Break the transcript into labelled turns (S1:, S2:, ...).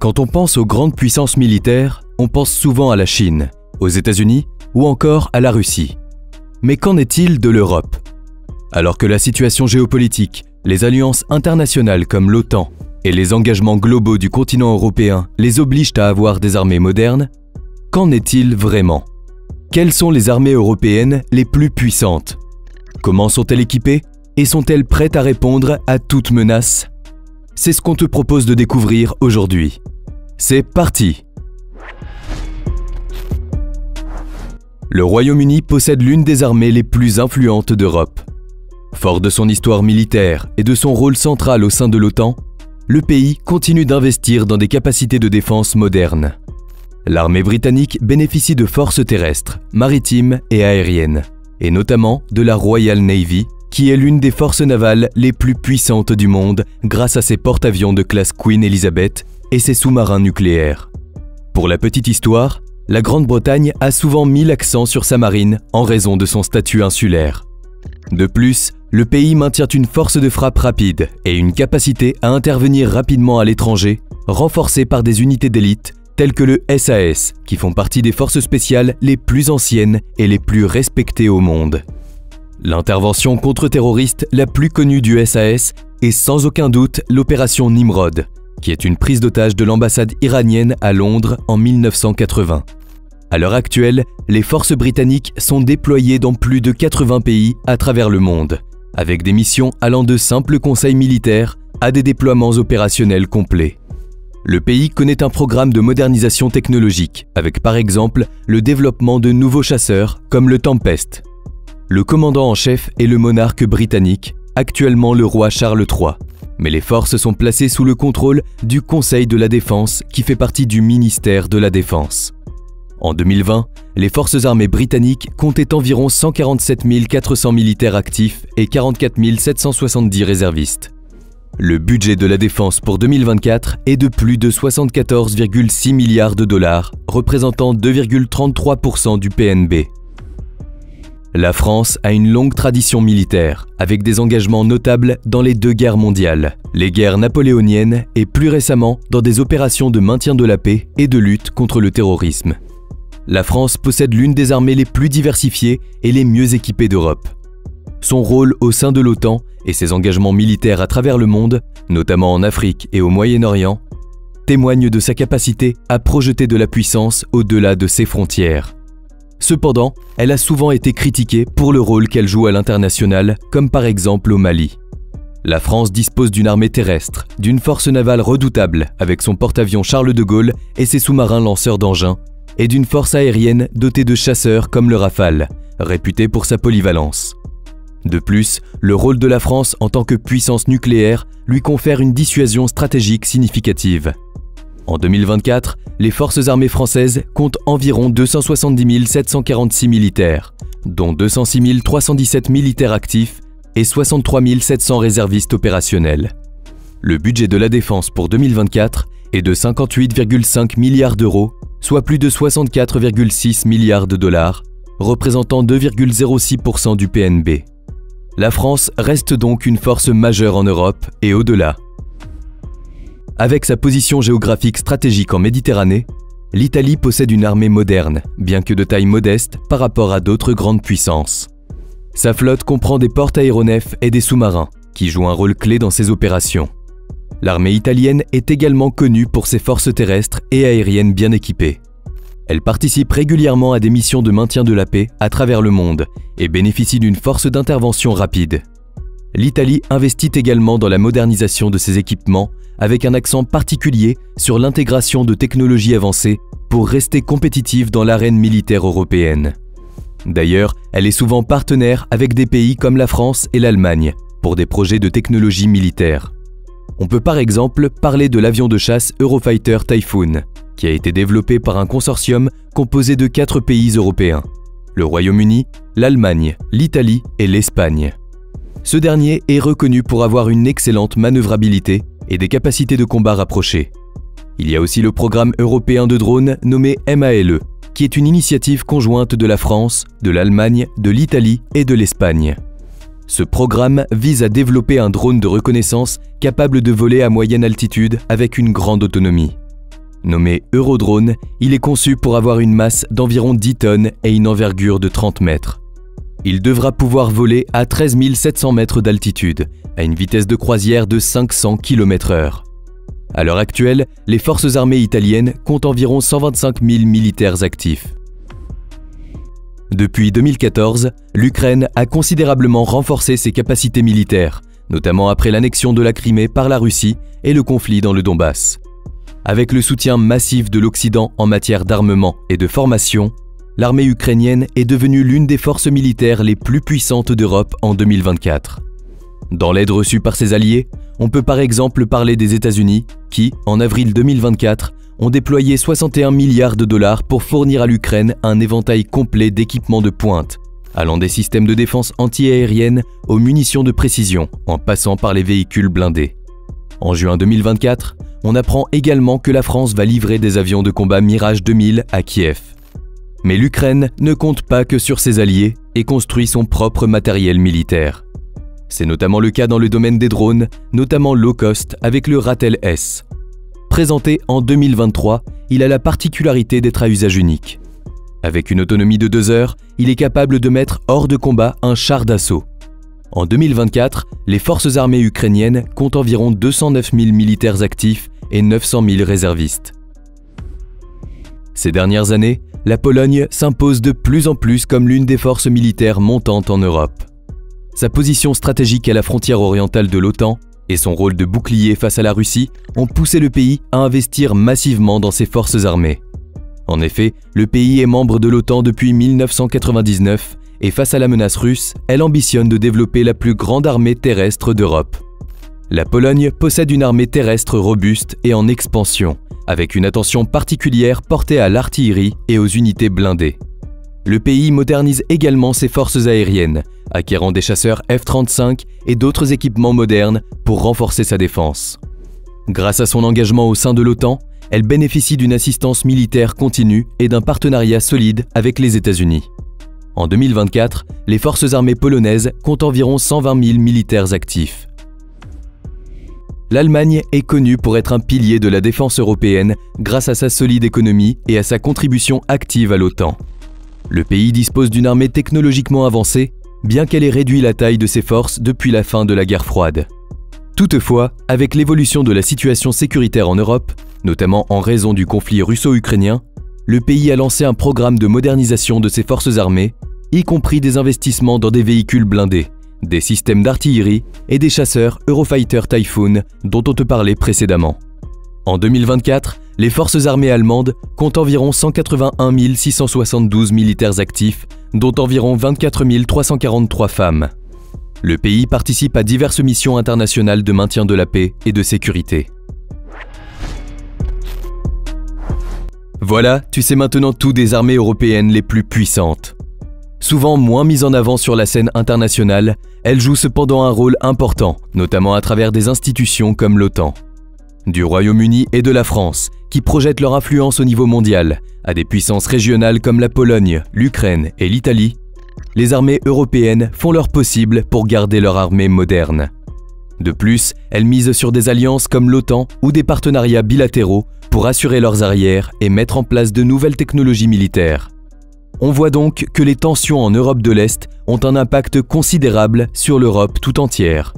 S1: Quand on pense aux grandes puissances militaires, on pense souvent à la Chine, aux États-Unis ou encore à la Russie. Mais qu'en est-il de l'Europe? Alors que la situation géopolitique, les alliances internationales comme l'OTAN et les engagements globaux du continent européen les obligent à avoir des armées modernes, qu'en est-il vraiment? Quelles sont les armées européennes les plus puissantes? Comment sont-elles équipées et sont-elles prêtes à répondre à toute menace? C'est ce qu'on te propose de découvrir aujourd'hui. C'est parti! Le Royaume-Uni possède l'une des armées les plus influentes d'Europe. Fort de son histoire militaire et de son rôle central au sein de l'OTAN, le pays continue d'investir dans des capacités de défense modernes. L'armée britannique bénéficie de forces terrestres, maritimes et aériennes, et notamment de la Royal Navy, qui est l'une des forces navales les plus puissantes du monde grâce à ses porte-avions de classe Queen Elizabeth et ses sous-marins nucléaires. Pour la petite histoire, la Grande-Bretagne a souvent mis l'accent sur sa marine en raison de son statut insulaire. De plus, le pays maintient une force de frappe rapide et une capacité à intervenir rapidement à l'étranger, renforcée par des unités d'élite telles que le SAS, qui font partie des forces spéciales les plus anciennes et les plus respectées au monde. L'intervention contre-terroriste la plus connue du SAS est sans aucun doute l'opération Nimrod, qui est une prise d'otage de l'ambassade iranienne à Londres en 1980. À l'heure actuelle, les forces britanniques sont déployées dans plus de 80 pays à travers le monde, avec des missions allant de simples conseils militaires à des déploiements opérationnels complets. Le pays connaît un programme de modernisation technologique, avec par exemple le développement de nouveaux chasseurs comme le Tempest. Le commandant en chef est le monarque britannique, actuellement le roi Charles III, mais les forces sont placées sous le contrôle du Conseil de la Défense qui fait partie du ministère de la Défense. En 2020, les forces armées britanniques comptaient environ 147 400 militaires actifs et 44 770 réservistes. Le budget de la défense pour 2024 est de plus de 74,6 milliards de dollars, représentant 2,33% du PNB. La France a une longue tradition militaire, avec des engagements notables dans les deux guerres mondiales, les guerres napoléoniennes et plus récemment dans des opérations de maintien de la paix et de lutte contre le terrorisme. La France possède l'une des armées les plus diversifiées et les mieux équipées d'Europe. Son rôle au sein de l'OTAN et ses engagements militaires à travers le monde, notamment en Afrique et au Moyen-Orient, témoignent de sa capacité à projeter de la puissance au-delà de ses frontières. Cependant, elle a souvent été critiquée pour le rôle qu'elle joue à l'international, comme par exemple au Mali. La France dispose d'une armée terrestre, d'une force navale redoutable avec son porte-avions Charles de Gaulle et ses sous-marins lanceurs d'engins, et d'une force aérienne dotée de chasseurs comme le Rafale, réputé pour sa polyvalence. De plus, le rôle de la France en tant que puissance nucléaire lui confère une dissuasion stratégique significative. En 2024, les forces armées françaises comptent environ 270 746 militaires, dont 206 317 militaires actifs et 63 700 réservistes opérationnels. Le budget de la défense pour 2024 est de 58,5 milliards d'euros, soit plus de 64,6 milliards de dollars, représentant 2,06% du PNB. La France reste donc une force majeure en Europe et au-delà. Avec sa position géographique stratégique en Méditerranée, l'Italie possède une armée moderne, bien que de taille modeste par rapport à d'autres grandes puissances. Sa flotte comprend des porte-aéronefs et des sous-marins, qui jouent un rôle clé dans ses opérations. L'armée italienne est également connue pour ses forces terrestres et aériennes bien équipées. Elle participe régulièrement à des missions de maintien de la paix à travers le monde et bénéficie d'une force d'intervention rapide. L'Italie investit également dans la modernisation de ses équipements avec un accent particulier sur l'intégration de technologies avancées pour rester compétitive dans l'arène militaire européenne. D'ailleurs, elle est souvent partenaire avec des pays comme la France et l'Allemagne pour des projets de technologie militaire. On peut par exemple parler de l'avion de chasse Eurofighter Typhoon, qui a été développé par un consortium composé de 4 pays européens, le Royaume-Uni, l'Allemagne, l'Italie et l'Espagne. Ce dernier est reconnu pour avoir une excellente manœuvrabilité et des capacités de combat rapprochées. Il y a aussi le programme européen de drones nommé MALE, qui est une initiative conjointe de la France, de l'Allemagne, de l'Italie et de l'Espagne. Ce programme vise à développer un drone de reconnaissance capable de voler à moyenne altitude avec une grande autonomie. Nommé Eurodrone, il est conçu pour avoir une masse d'environ 10 tonnes et une envergure de 30 mètres. Il devra pouvoir voler à 13 700 mètres d'altitude, à une vitesse de croisière de 500 km/h. À l'heure actuelle, les forces armées italiennes comptent environ 125 000 militaires actifs. Depuis 2014, l'Ukraine a considérablement renforcé ses capacités militaires, notamment après l'annexion de la Crimée par la Russie et le conflit dans le Donbass. Avec le soutien massif de l'Occident en matière d'armement et de formation, l'armée ukrainienne est devenue l'une des forces militaires les plus puissantes d'Europe en 2024. Dans l'aide reçue par ses alliés, on peut par exemple parler des États-Unis qui, en avril 2024, ont déployé 61 milliards de dollars pour fournir à l'Ukraine un éventail complet d'équipements de pointe, allant des systèmes de défense anti-aérienne aux munitions de précision, en passant par les véhicules blindés. En juin 2024, on apprend également que la France va livrer des avions de combat Mirage 2000 à Kiev. Mais l'Ukraine ne compte pas que sur ses alliés et construit son propre matériel militaire. C'est notamment le cas dans le domaine des drones, notamment low cost avec le Ratel S. Présenté en 2023, il a la particularité d'être à usage unique. Avec une autonomie de 2 heures, il est capable de mettre hors de combat un char d'assaut. En 2024, les forces armées ukrainiennes comptent environ 209 000 militaires actifs et 900 000 réservistes. Ces dernières années, la Pologne s'impose de plus en plus comme l'une des forces militaires montantes en Europe. Sa position stratégique à la frontière orientale de l'OTAN et son rôle de bouclier face à la Russie ont poussé le pays à investir massivement dans ses forces armées. En effet, le pays est membre de l'OTAN depuis 1999 et face à la menace russe, elle ambitionne de développer la plus grande armée terrestre d'Europe. La Pologne possède une armée terrestre robuste et en expansion, avec une attention particulière portée à l'artillerie et aux unités blindées. Le pays modernise également ses forces aériennes, acquérant des chasseurs F-35 et d'autres équipements modernes pour renforcer sa défense. Grâce à son engagement au sein de l'OTAN, elle bénéficie d'une assistance militaire continue et d'un partenariat solide avec les États-Unis. En 2024, les forces armées polonaises comptent environ 120 000 militaires actifs. L'Allemagne est connue pour être un pilier de la défense européenne grâce à sa solide économie et à sa contribution active à l'OTAN. Le pays dispose d'une armée technologiquement avancée, bien qu'elle ait réduit la taille de ses forces depuis la fin de la guerre froide. Toutefois, avec l'évolution de la situation sécuritaire en Europe, notamment en raison du conflit russo-ukrainien, le pays a lancé un programme de modernisation de ses forces armées, y compris des investissements dans des véhicules blindés, des systèmes d'artillerie et des chasseurs Eurofighter Typhoon dont on te parlait précédemment. En 2024, les forces armées allemandes comptent environ 181 672 militaires actifs, dont environ 24 343 femmes. Le pays participe à diverses missions internationales de maintien de la paix et de sécurité. Voilà, tu sais maintenant tout des armées européennes les plus puissantes. Souvent moins mises en avant sur la scène internationale, elles jouent cependant un rôle important, notamment à travers des institutions comme l'OTAN. Du Royaume-Uni et de la France, qui projettent leur influence au niveau mondial, à des puissances régionales comme la Pologne, l'Ukraine et l'Italie, les armées européennes font leur possible pour garder leur armée moderne. De plus, elles misent sur des alliances comme l'OTAN ou des partenariats bilatéraux pour assurer leurs arrières et mettre en place de nouvelles technologies militaires. On voit donc que les tensions en Europe de l'Est ont un impact considérable sur l'Europe tout entière.